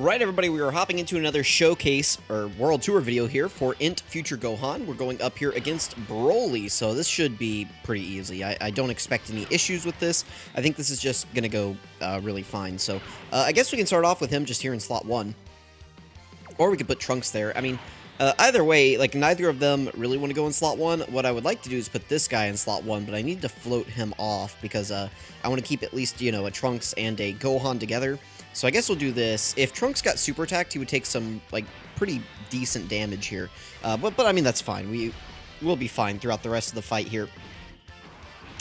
Alright everybody, we are hopping into another showcase, or World Tour video here for INT Future Gohan. We're going up here against BROLY, so this should be pretty easy. I don't expect any issues with this. I think this is just going to go really fine. So I guess we can start off with him just here in slot 1. Or we could put Trunks there. I mean, either way, like neither of them really want to go in slot 1. What I would like to do is put this guy in slot 1, but I need to float him off because I want to keep at least, you know, a Trunks and a Gohan together. So I guess we'll do this. If Trunks got super attacked, he would take some, like, pretty decent damage here. But I mean, that's fine. We'll be fine throughout the rest of the fight here.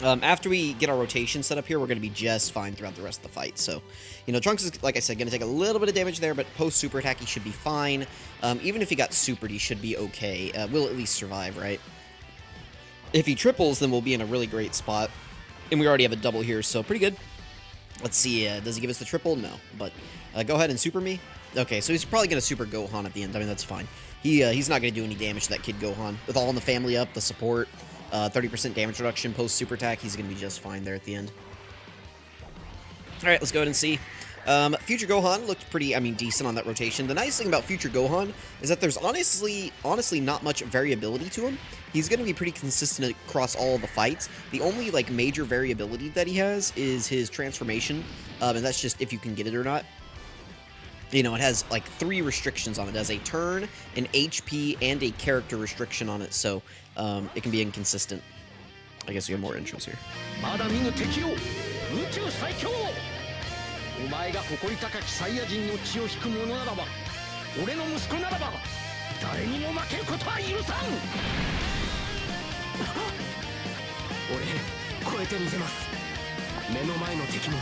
After we get our rotation set up here, we're going to be just fine throughout the rest of the fight. So, you know, Trunks is, like I said, going to take a little bit of damage there, but post-super attack, he should be fine. Even if he got supered, he should be okay. We'll at least survive, right? If he triples, then we'll be in a really great spot. And we already have a double here, so pretty good. Let's see, does he give us the triple? No, but go ahead and super me. Okay, so he's probably going to super Gohan at the end. I mean, that's fine. He's not going to do any damage to that kid Gohan. With All in the Family up, the support, 30% damage reduction post-super attack, he's going to be just fine there at the end. Alright, let's go ahead and see. Future Gohan looked pretty, I mean, decent on that rotation. The nice thing about Future Gohan is that there's honestly not much variability to him. He's going to be pretty consistent across all of the fights. The only, like, major variability that he has is his transformation, and that's just if you can get it or not. You know, it has, like, 3 restrictions on it. It has a turn, an HP, and a character restriction on it, so it can be inconsistent. I guess we have more intros here. お前が誇り高きサイヤ人の血を引く者ならば俺の息子ならば誰にも負けることは許さん俺超えてみせます目の前の敵も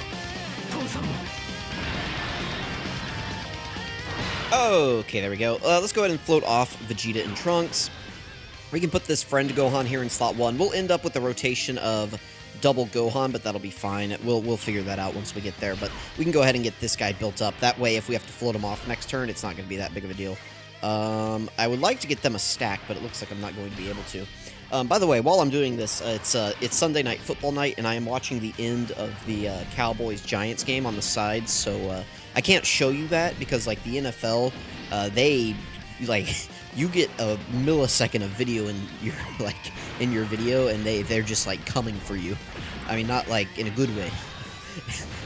父さんも Okay, there we go. Let's go ahead and float off Vegeta and Trunks. We can put this friend Gohan here in slot 1. We'll end up with the rotation of double Gohan, but that'll be fine. We'll figure that out once we get there, but we can go ahead and get this guy built up. That way, if we have to float him off next turn, it's not going to be that big of a deal. I would like to get them a stack, but it looks like I'm not going to be able to. By the way, while I'm doing this, it's Sunday Night Football night, and I am watching the end of the Cowboys-Giants game on the side, so I can't show you that because, like, the NFL, they, like... You get a millisecond of video in your video, and they're just like coming for you. I mean, not like in a good way.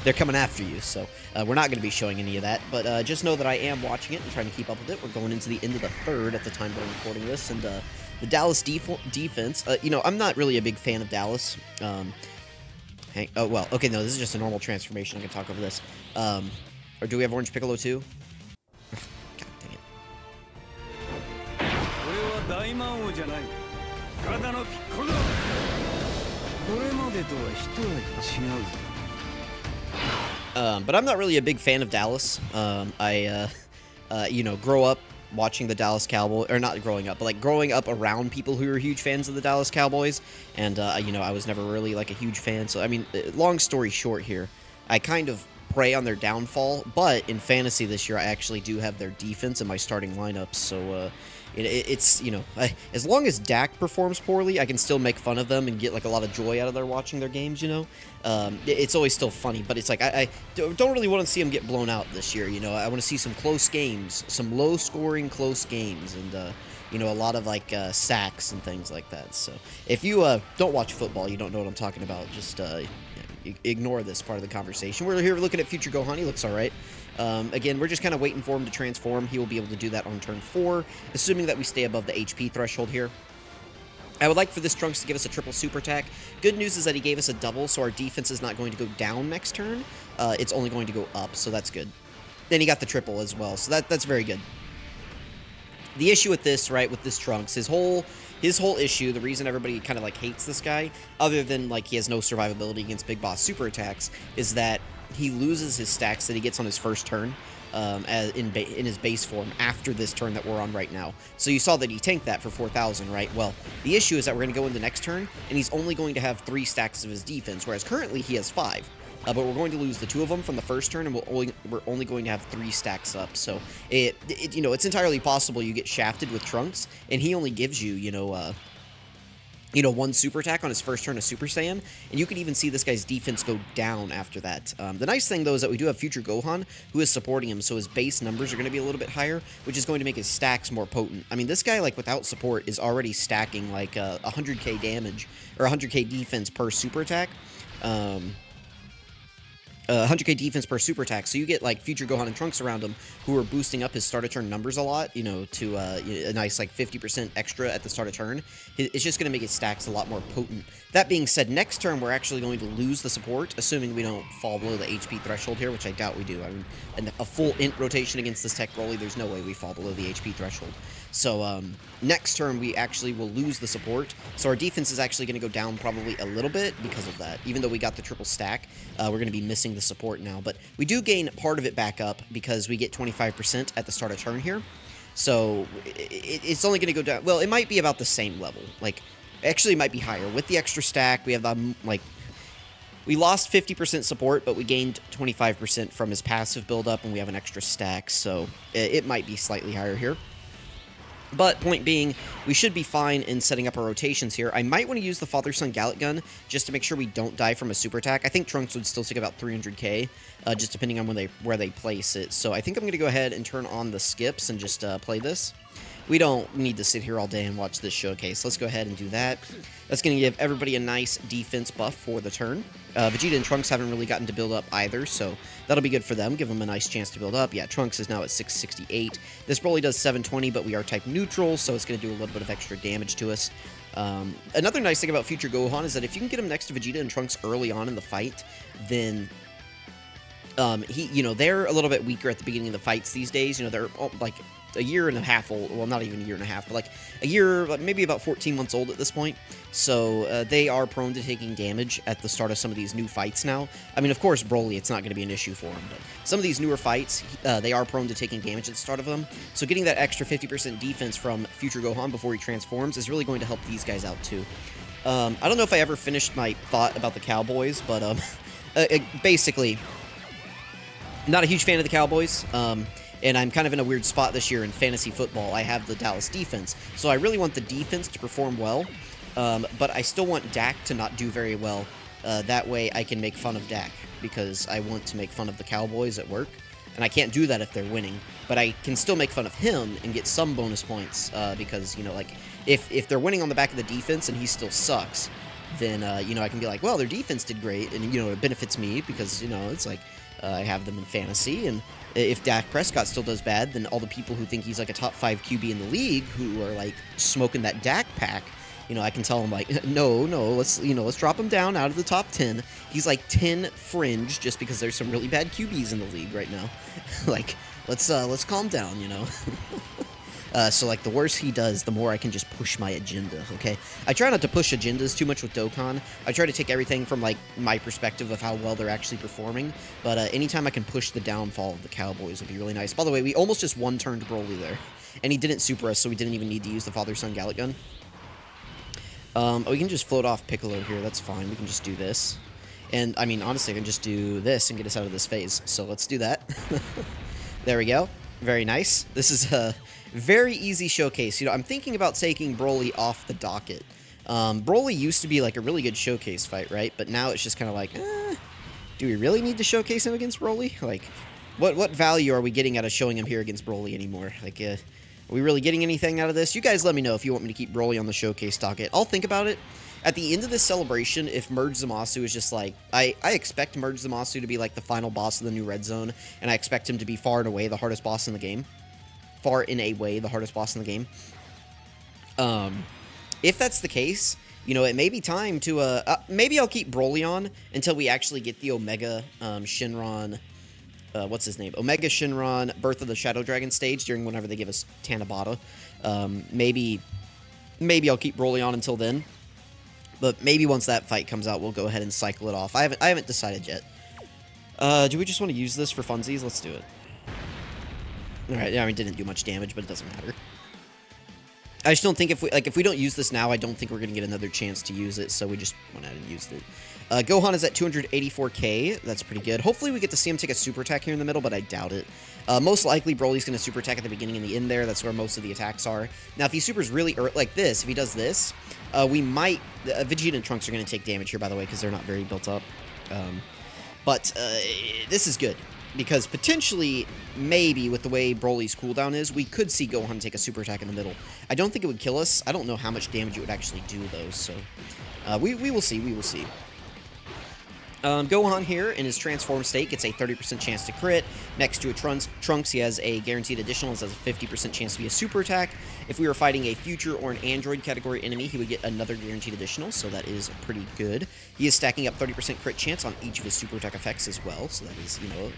They're coming after you, so we're not going to be showing any of that. But just know that I am watching it and trying to keep up with it. We're going into the end of the third at the time that I'm recording this, and the Dallas defense. You know, I'm not really a big fan of Dallas. Oh well, okay, no, this is just a normal transformation. I can talk over this. Or do we have Orange Piccolo too? 大魔王じゃないただのピッコロだこれまでとは一味違う But I'm not really a big fan of Dallas. You know, grow up watching the Dallas Cowboys, or not growing up, but like growing up around people who are huge fans of the Dallas Cowboys, and you know, I was never really like a huge fan. So I mean, long story short here, I kind of prey on their downfall, but in fantasy this year I actually do have their defense in my starting lineup, so it's, you know, as long as Dak performs poorly, I can still make fun of them and get, like, a lot of joy out of their watching their games, you know? It's always still funny, but it's like, I don't really want to see them get blown out this year, you know? I want to see some close games, some low-scoring close games, and, you know, a lot of, like, sacks and things like that. So, if you don't watch football, you don't know what I'm talking about, just ignore this part of the conversation. We're here looking at Future Gohan. He looks all right. Again, we're just kind of waiting for him to transform. He will be able to do that on turn 4, assuming that we stay above the HP threshold here. I would like for this Trunks to give us a triple super attack. Good news is that he gave us a double, so our defense is not going to go down next turn. It's only going to go up, so that's good. Then he got the triple as well, so that's very good. The issue with this, right, with this Trunks, his whole issue, the reason everybody kind of, like, hates this guy, other than, like, he has no survivability against Big Boss super attacks, is that he loses his stacks that he gets on his first turn in his base form after this turn that we're on right now. So you saw that he tanked that for 4,000, right? Well, the issue is that we're going to go into next turn, and he's only going to have 3 stacks of his defense, whereas currently he has 5. But we're going to lose the 2 of them from the first turn, and we're only going to have 3 stacks up. So, you know, it's entirely possible you get shafted with Trunks, and he only gives you, you know, you know, one super attack on his first turn of Super Saiyan, and you can even see this guy's defense go down after that. The nice thing, though, is that we do have Future Gohan, who is supporting him, so his base numbers are going to be a little bit higher, which is going to make his stacks more potent. I mean, this guy, like, without support, is already stacking, like, 100k damage, or 100k defense per super attack. 100k defense per super attack, so you get like Future Gohan and Trunks around him who are boosting up his start of turn numbers a lot, you know, to a nice like 50% extra at the start of turn. It's just going to make his stacks a lot more potent. That being said, next turn we're actually going to lose the support, assuming we don't fall below the HP threshold here, which I doubt we do. I mean, a full INT rotation against this tech Broly, there's no way we fall below the HP threshold. So next turn we actually will lose the support, so our defense is actually going to go down probably a little bit because of that. Even though we got the triple stack, we're going to be missing the support now, but we do gain part of it back up because we get 25% at the start of turn here. So it's only going to go down. Well, it might be about the same level. Like, actually, it might be higher with the extra stack. We have the like. We lost 50% support, but we gained 25% from his passive buildup, and we have an extra stack, so it might be slightly higher here. But point being, we should be fine in setting up our rotations here. I might want to use the Father-Son Gallet Gun just to make sure we don't die from a super attack. I think Trunks would still take about 300k, just depending on where they place it. So I think I'm going to go ahead and turn on the skips and just play this. We don't need to sit here all day and watch this showcase. Let's go ahead and do that. That's going to give everybody a nice defense buff for the turn. Vegeta and Trunks haven't really gotten to build up either, so that'll be good for them. Give them a nice chance to build up. Yeah, Trunks is now at 668. This Broly does 720, but we are type neutral, so it's going to do a little bit of extra damage to us. Another nice thing about Future Gohan is that if you can get him next to Vegeta and Trunks early on in the fight, then they're a little bit weaker at the beginning of the fights these days. You know, they're like a year and a half old. Well, not even a year and a half, but like a year, maybe about 14 months old at this point. So they are prone to taking damage at the start of some of these new fights now. I mean, of course, Broly, it's not going to be an issue for him, but some of these newer fights, they are prone to taking damage at the start of them. So getting that extra 50% defense from Future Gohan before he transforms is really going to help these guys out too. I don't know if I ever finished my thought about the Cowboys, but basically, not a huge fan of the Cowboys. And I'm kind of in a weird spot this year in fantasy football. I have the Dallas defense, so I really want the defense to perform well, but I still want Dak to not do very well. That way I can make fun of Dak, because I want to make fun of the Cowboys at work, and I can't do that if they're winning, but I can still make fun of him and get some bonus points, because, you know, like, if they're winning on the back of the defense and he still sucks, then, you know, I can be like, well, their defense did great, and, you know, it benefits me, because, you know, it's like, I have them in fantasy, and if Dak Prescott still does bad, then all the people who think he's like a top 5 QB in the league, who are like smoking that Dak pack, you know, I can tell them like, no, let's drop him down out of the top 10. He's like 10 fringe just because there's some really bad QBs in the league right now. Like, let's calm down, you know. So, like, the worse he does, the more I can just push my agenda, okay? I try not to push agendas too much with Dokkan. I try to take everything from, like, my perspective of how well they're actually performing. But anytime I can push the downfall of the Cowboys would be really nice. By the way, we almost just one-turned Broly there. And he didn't super us, so we didn't even need to use the Father-Son Gallet Gun. We can just float off Piccolo here. That's fine. We can just do this. And, I mean, honestly, I can just do this and get us out of this phase. So let's do that. There we go. Very nice. This is a very easy showcase. You know, I'm thinking about taking Broly off the docket. Broly used to be like a really good showcase fight, right? But now it's just kind of like, do we really need to showcase him against Broly? Like, what value are we getting out of showing him here against Broly anymore? Like, are we really getting anything out of this? You guys let me know if you want me to keep Broly on the showcase docket. I'll think about it. At the end of this celebration, if Merge Zamasu is just like... I expect Merge Zamasu to be like the final boss of the new Red Zone, and I expect him to be far and away the hardest boss in the game. Far and away the hardest boss in the game. If that's the case, you know, it may be time to... maybe I'll keep Broly on until we actually get the Omega Shinron... what's his name? Omega Shinron Birth of the Shadow Dragon stage during whenever they give us Tanabata. Maybe I'll keep Broly on until then. But maybe once that fight comes out, we'll go ahead and cycle it off. I haven't decided yet. Do we just want to use this for funsies? Let's do it. Alright, yeah, I mean, it didn't do much damage, but it doesn't matter. I just don't think if we don't use this now, I don't think we're going to get another chance to use it, so we just went ahead and used it. Gohan is at 284k. That's pretty good. Hopefully we get to see him take a super attack here in the middle, but I doubt it. Most likely, Broly's going to super attack at the beginning and the end there. That's where most of the attacks are. Now, if he supers really early, like this, if he does this, We might... Vegeta and Trunks are going to take damage here, by the way, because they're not very built up. But this is good, because potentially, maybe, with the way Broly's cooldown is, we could see Gohan take a super attack in the middle. I don't think it would kill us. I don't know how much damage it would actually do, though, so... we will see, we will see. Gohan here, in his transformed state, gets a 30% chance to crit. Next to a Trunks, he has a guaranteed additional, has a 50% chance to be a super attack. If we were fighting a future or an android category enemy, he would get another guaranteed additional, so that is pretty good. He is stacking up 30% crit chance on each of his super attack effects as well, so that is, you know,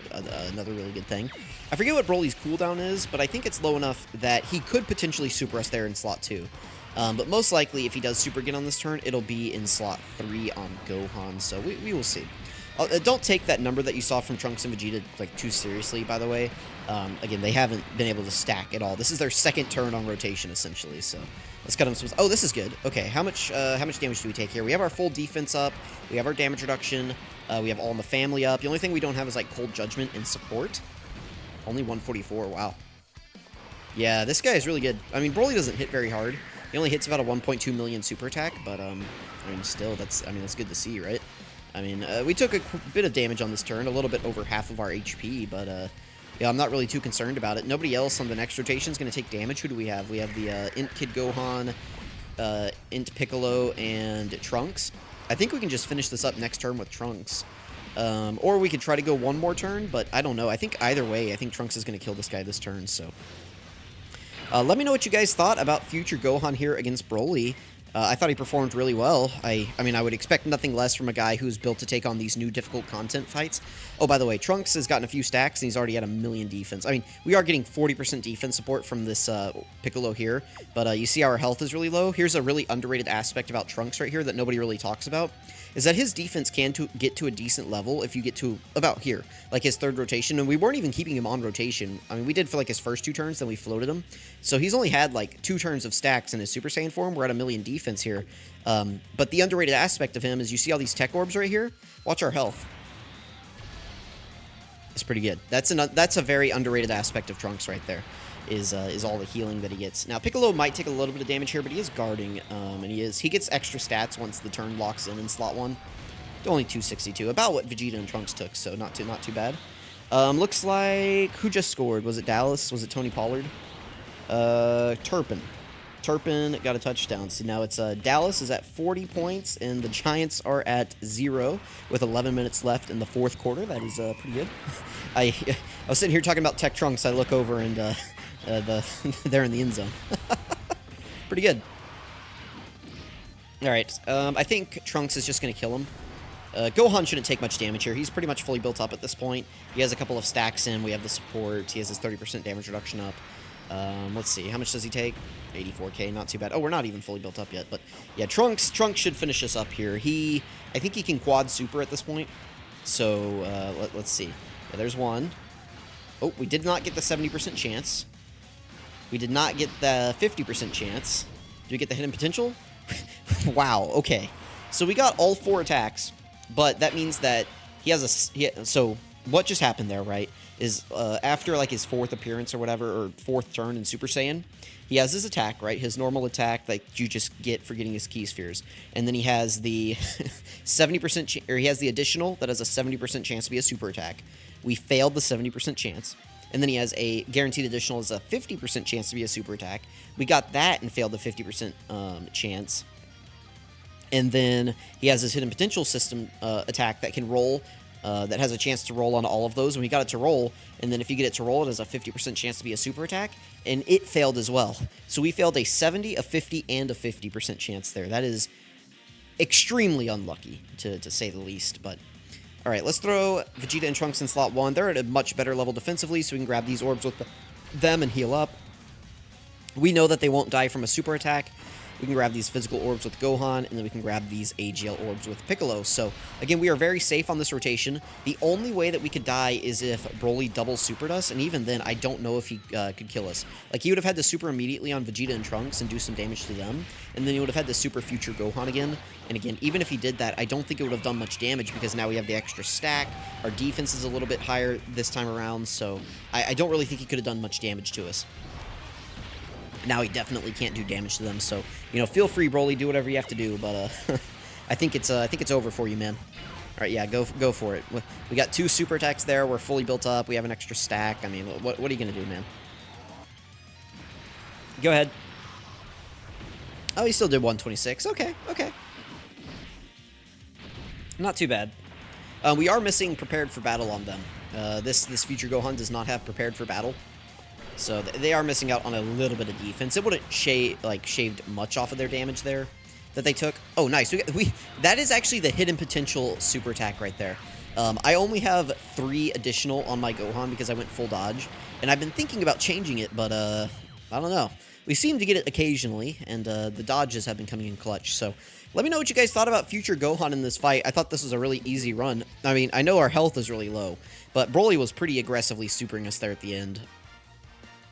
another really good thing. I forget what Broly's cooldown is, but I think it's low enough that he could potentially super us there in slot 2. But most likely, if he does super again on this turn, it'll be in slot 3 on Gohan, so we will see. Don't take that number that you saw from Trunks and Vegeta like too seriously, by the way. Again, they haven't been able to stack at all. This is their second turn on rotation, essentially, so let's cut them some... Oh, this is good. Okay, how much damage do we take here? We have our full defense up, we have our damage reduction, we have All in the Family up. The only thing we don't have is, like, Cold Judgment and support. Only 144, wow. Yeah, this guy is really good. I mean, Broly doesn't hit very hard. He only hits about a 1.2 million super attack, but, I mean, still, that's good to see, right? I mean, we took a bit of damage on this turn, a little bit over half of our HP, but, yeah, I'm not really too concerned about it. Nobody else on the next rotation is going to take damage. Who do we have? We have the, INT Kid Gohan, INT Piccolo, and Trunks. I think we can just finish this up next turn with Trunks. Or we could try to go one more turn, but I don't know. I think either way, I think Trunks is going to kill this guy this turn, so... let me know what you guys thought about Future Gohan here against Broly. I thought he performed really well. I mean, I would expect nothing less from a guy who's built to take on these new difficult content fights. Oh, by the way, Trunks has gotten a few stacks, and he's already at 1 million defense. I mean, we are getting 40% defense support from this Piccolo here, but you see our health is really low. Here's a really underrated aspect about Trunks right here that nobody really talks about, is that his defense can get to a decent level if you get to about here, like his third rotation, and we weren't even keeping him on rotation. I mean, we did for like his first 2 turns, then we floated him. So he's only had like 2 turns of stacks in his Super Saiyan form. We're at 1 million defense here. But the underrated aspect of him is you see all these tech orbs right here? Watch our health. It's pretty good. That's a very underrated aspect of Trunks right there, is all the healing that he gets. Now, Piccolo might take a little bit of damage here, but he is guarding, and he gets extra stats once the turn locks in slot 1. Only 262, about what Vegeta and Trunks took, so not too bad. Looks like, who just scored? Was it Dallas? Was it Tony Pollard? Turpin got a touchdown. So now it's Dallas is at 40 points, and the Giants are at 0 with 11 minutes left in the 4th quarter. That is pretty good. I was sitting here talking about Tech Trunks. I look over and they're in the end zone. Pretty good. All right, I think Trunks is just going to kill him. Gohan shouldn't take much damage here. He's pretty much fully built up at this point. He has a couple of stacks in. We have the support. He has his 30% damage reduction up. Let's see. How much does he take? 84k, not too bad. Oh, we're not even fully built up yet, but yeah, Trunks should finish us up here. I think he can quad super at this point. So, let's see. Yeah, there's one. Oh, we did not get the 70% chance. We did not get the 50% chance. Did we get the hidden potential? Wow, okay. So we got all 4 attacks, but that means that he has so what just happened there, right, is after like his 4th appearance or whatever, or 4th turn in Super Saiyan, he has his attack, right, his normal attack that you just get for getting his Ki Spheres, and then he has the 70% or he has the additional that has a 70% chance to be a super attack. We failed the 70% chance, and then he has a guaranteed additional as a 50% chance to be a super attack. We got that and failed the 50% chance. And then he has his hidden potential system attack that can roll, that has a chance to roll on all of those. And we got it to roll, and then if you get it to roll, it has a 50% chance to be a super attack, and it failed as well. So we failed a 70, a 50, and a 50% chance there. That is extremely unlucky, to say the least. But all right, let's throw Vegeta and Trunks in slot 1. They're at a much better level defensively, so we can grab these orbs with them and heal up. We know that they won't die from a super attack. We can grab these physical orbs with Gohan, and then we can grab these AGL orbs with Piccolo. So, again, we are very safe on this rotation. The only way that we could die is if Broly double supered us, and even then, I don't know if he could kill us. Like, he would have had to super immediately on Vegeta and Trunks and do some damage to them, and then he would have had to super Future Gohan again. And again, even if he did that, I don't think it would have done much damage, because now we have the extra stack. Our defense is a little bit higher this time around, so I don't really think he could have done much damage to us. now he definitely can't do damage to them. So, you know, feel free, Broly, do whatever you have to do. But I think it's over for you, man. All right, yeah, go for it. We got 2 super attacks there. We're fully built up. We have an extra stack. I mean, what are you gonna do, man? Go ahead. Oh, he still did 126. Okay, okay. Not too bad. We are missing prepared for battle on them. This Future Gohan does not have prepared for battle. So they are missing out on a little bit of defense. It wouldn't shaved much off of their damage there that they took. Oh, nice. That is actually the hidden potential super attack right there. I only have 3 additional on my Gohan because I went full dodge, and I've been thinking about changing it, but I don't know. We seem to get it occasionally, and the dodges have been coming in clutch. So let me know what you guys thought about Future Gohan in this fight. I thought this was a really easy run. I mean, I know our health is really low, but Broly was pretty aggressively supering us there at the end.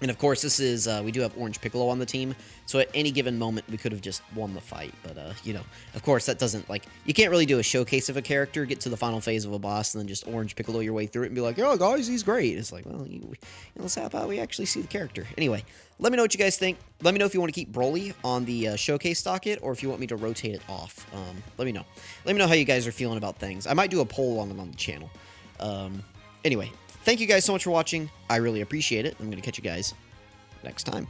And of course, this is, we do have Orange Piccolo on the team, so at any given moment, we could have just won the fight. But, you know, of course, that doesn't, like, you can't really do a showcase of a character, get to the final phase of a boss, and then just Orange Piccolo your way through it and be like, oh, guys, he's great. It's like, well, let's have how we actually see the character. Anyway, let me know what you guys think. Let me know if you want to keep Broly on the showcase docket, or if you want me to rotate it off. Let me know. Let me know how you guys are feeling about things. I might do a poll on them on the channel. Anyway, thank you guys so much for watching. I really appreciate it. I'm going to catch you guys next time.